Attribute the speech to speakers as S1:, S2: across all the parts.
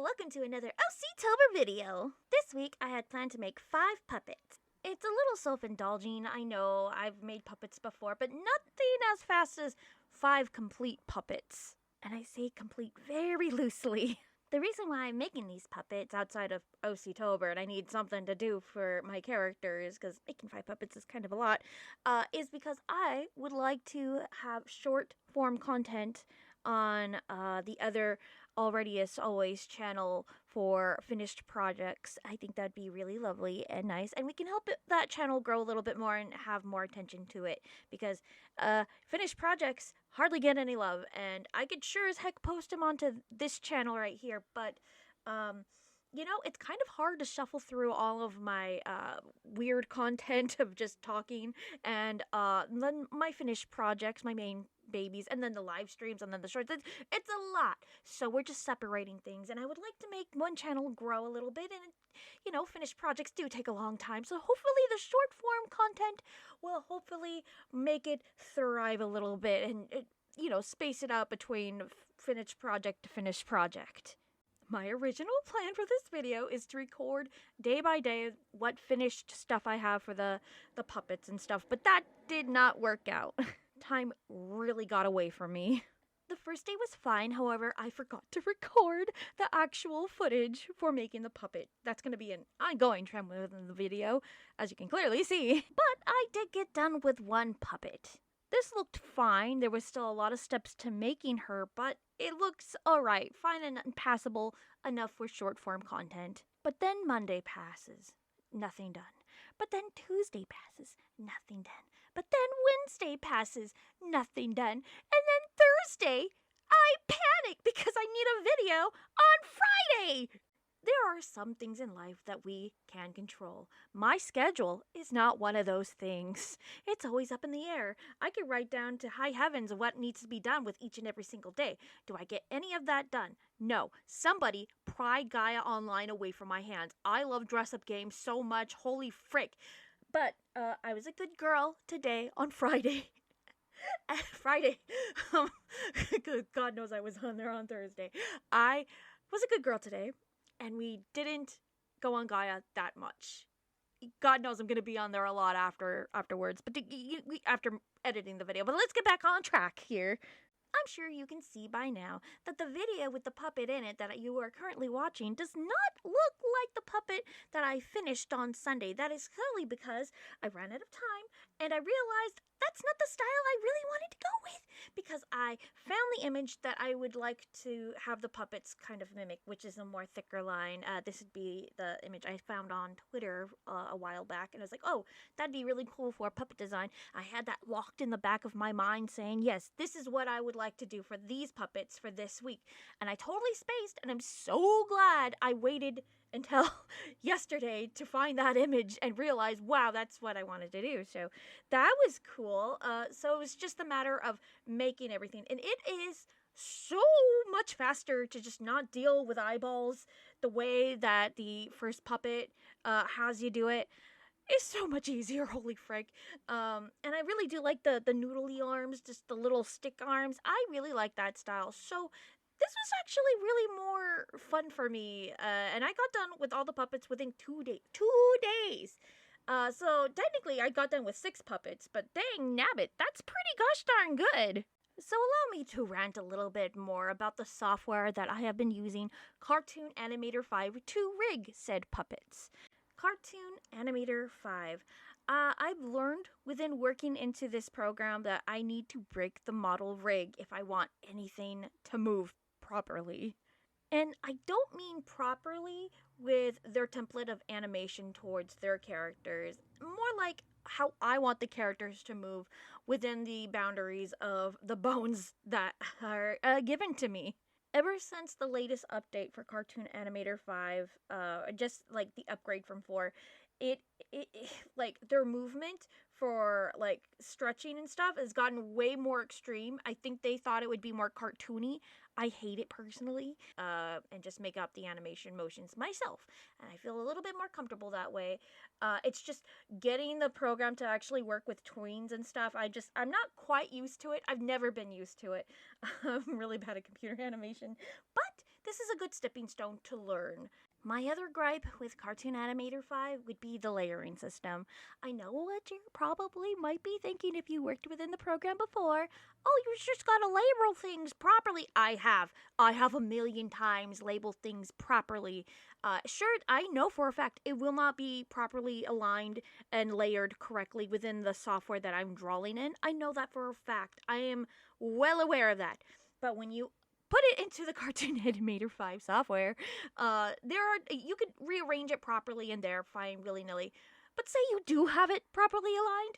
S1: Welcome to another OC-tober video. This week I had planned to make 5 puppets. It's a little self-indulging, I know, I've made puppets before, but nothing as fast as 5 complete puppets. And I say complete very loosely. The reason why I'm making these puppets outside of OC-tober, and I need something to do for my characters, because making 5 puppets is kind of a lot, is because I would like to have short-form content on the other Already As Always channel for finished projects. I think that'd be really lovely and nice, and we can help that channel grow a little bit more and have more attention to it, because finished projects hardly get any love, and I could sure as heck post them onto this channel right here, but you know, it's kind of hard to shuffle through all of my weird content of just talking, and then my finished projects, my main babies, and then the live streams, and then the shorts. It's a lot. So we're just separating things, and I would like to make one channel grow a little bit, and you know, finished projects do take a long time, so hopefully the short form content will hopefully make it thrive a little bit, and you know, space it out between finished project to finished project. My original plan for this video is to record day by day what finished stuff I have for the puppets and stuff, but that did not work out. Time really got away from me. The first day was fine, however, I forgot to record the actual footage for making the puppet. That's going to be an ongoing trend within the video, as you can clearly see. But I did get done with one puppet. This looked fine. There was still a lot of steps to making her, but it looks alright, fine and passable enough for short form content. But then Monday passes, nothing done. But then Tuesday passes, nothing done. But then Wednesday passes, nothing done. And then Thursday, I panic because I need a video on Friday. There are some things in life that we can control. My schedule is not one of those things. It's always up in the air. I could write down to high heavens what needs to be done with each and every single day. Do I get any of that done? No. Somebody pried Gaia Online away from my hands. I love dress-up games so much. Holy frick. But I was a good girl today on Friday. Friday. God knows I was on there on Thursday. I was a good girl today. And we didn't go on Gaia that much. God knows I'm going to be on there a lot afterwards, but after editing the video. But let's get back on track here. I'm sure you can see by now that the video with the puppet in it that you are currently watching does not look like the puppet that I finished on Sunday. That is clearly because I ran out of time and I realized that's not the style I really wanted to go with, because I found the image that I would like to have the puppets kind of mimic, which is a more thicker line. This would be the image I found on Twitter a while back, and I was like, oh, that'd be really cool for a puppet design. I had that locked in the back of my mind saying, yes, this is what I would like to do for these puppets for this week. And I totally spaced, and I'm so glad I waited until yesterday to find that image and realize, wow, that's what I wanted to do. So that was cool. So it was just a matter of making everything. And it is so much faster to just not deal with eyeballs the way that the first puppet has you do it. It's so much easier, holy frick. And I really do like the noodly arms, just the little stick arms. I really like that style. So this was actually really more fun for me, and I got done with all the puppets within 2 days. 2 days! So technically I got done with 6 puppets, but dang nabbit, that's pretty gosh darn good! So allow me to rant a little bit more about the software that I have been using, Cartoon Animator 5, to rig said puppets. Cartoon Animator 5. I've learned within working into this program that I need to break the model rig if I want anything to move properly. And I don't mean properly with their template of animation towards their characters, more like how I want the characters to move within the boundaries of the bones that are given to me. Ever since the latest update for Cartoon Animator 5, just like the upgrade from 4, it like their movement for like stretching and stuff has gotten way more extreme. I think they thought it would be more cartoony. I hate it personally, and just make up the animation motions myself, and I feel a little bit more comfortable that way. It's just getting the program to actually work with tweens and stuff. I'm not quite used to it. I've never been used to it. I'm really bad at computer animation, but this is a good stepping stone to learn. My other gripe with Cartoon Animator 5 would be the layering system. I know what you probably might be thinking if you worked within the program before. Oh, you just gotta label things properly. I have. I have a million times labeled things properly. Sure, I know for a fact it will not be properly aligned and layered correctly within the software that I'm drawing in. I know that for a fact. I am well aware of that. But when you put it into the Cartoon Animator 5 software, you could rearrange it properly in there, fine, willy-nilly. But say you do have it properly aligned,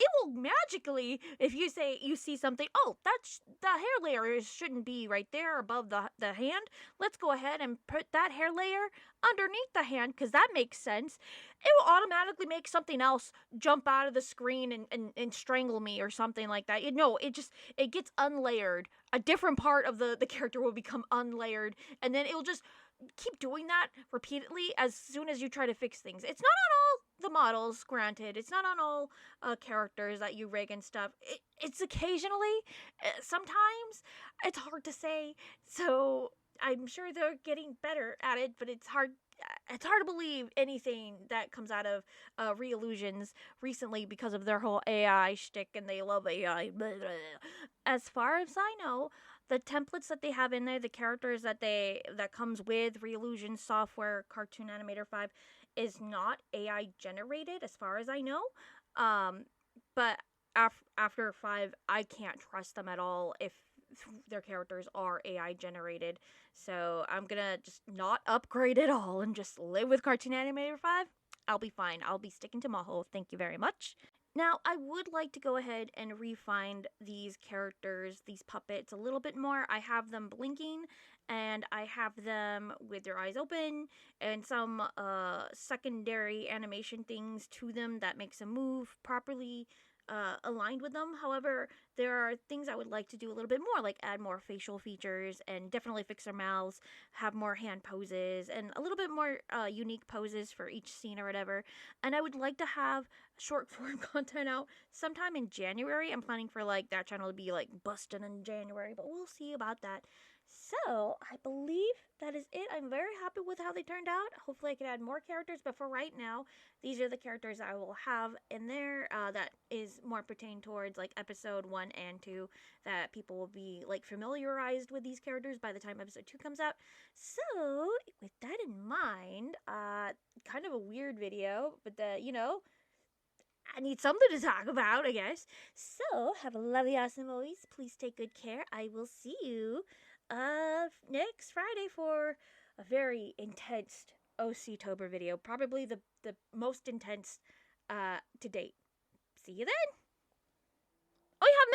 S1: it will magically, if you say you see something, oh, that's the hair layer shouldn't be right there above the hand. Let's go ahead and put that hair layer underneath the hand, because that makes sense. It will automatically make something else jump out of the screen and strangle me or something like that. It gets unlayered. A different part of the character will become unlayered, and then it'll just keep doing that repeatedly as soon as you try to fix things. It's not on all the models, granted. It's not on all characters that you rig and stuff. It's occasionally. Sometimes it's hard to say. So I'm sure they're getting better at it, but it's hard. It's hard to believe anything that comes out of Reillusions recently because of their whole AI shtick, and they love AI. Blah, blah, blah. As far as I know, the templates that they have in there, the characters that comes with Reillusion software, Cartoon Animator 5, is not AI generated, as far as I know. But after 5, I can't trust them at all if their characters are AI generated. So I'm gonna just not upgrade at all and just live with Cartoon Animator 5. I'll be fine. I'll be sticking to Maho. Thank you very much. Now, I would like to go ahead and refine these characters, these puppets, a little bit more. I have them blinking, and I have them with their eyes open, and some secondary animation things to them that makes them move properly, aligned with them. However, there are things I would like to do a little bit more, like add more facial features and definitely fix their mouths, have more hand poses, and a little bit more unique poses for each scene or whatever. And I would like to have short form content out sometime in January. I'm planning for that channel to be busting in January, but we'll see about that. So, I believe that is it. I'm very happy with how they turned out. Hopefully I can add more characters, but for right now, these are the characters I will have in there that is more pertained towards episode 1 and 2, that people will be familiarized with these characters by the time episode 2 comes out. So, with that in mind, kind of a weird video, but I need something to talk about, I guess. So, have a lovely, awesome always. Please take good care. I will see you next Friday for a very intense OC-tober video. Probably the most intense to date. See you then. Oh, you have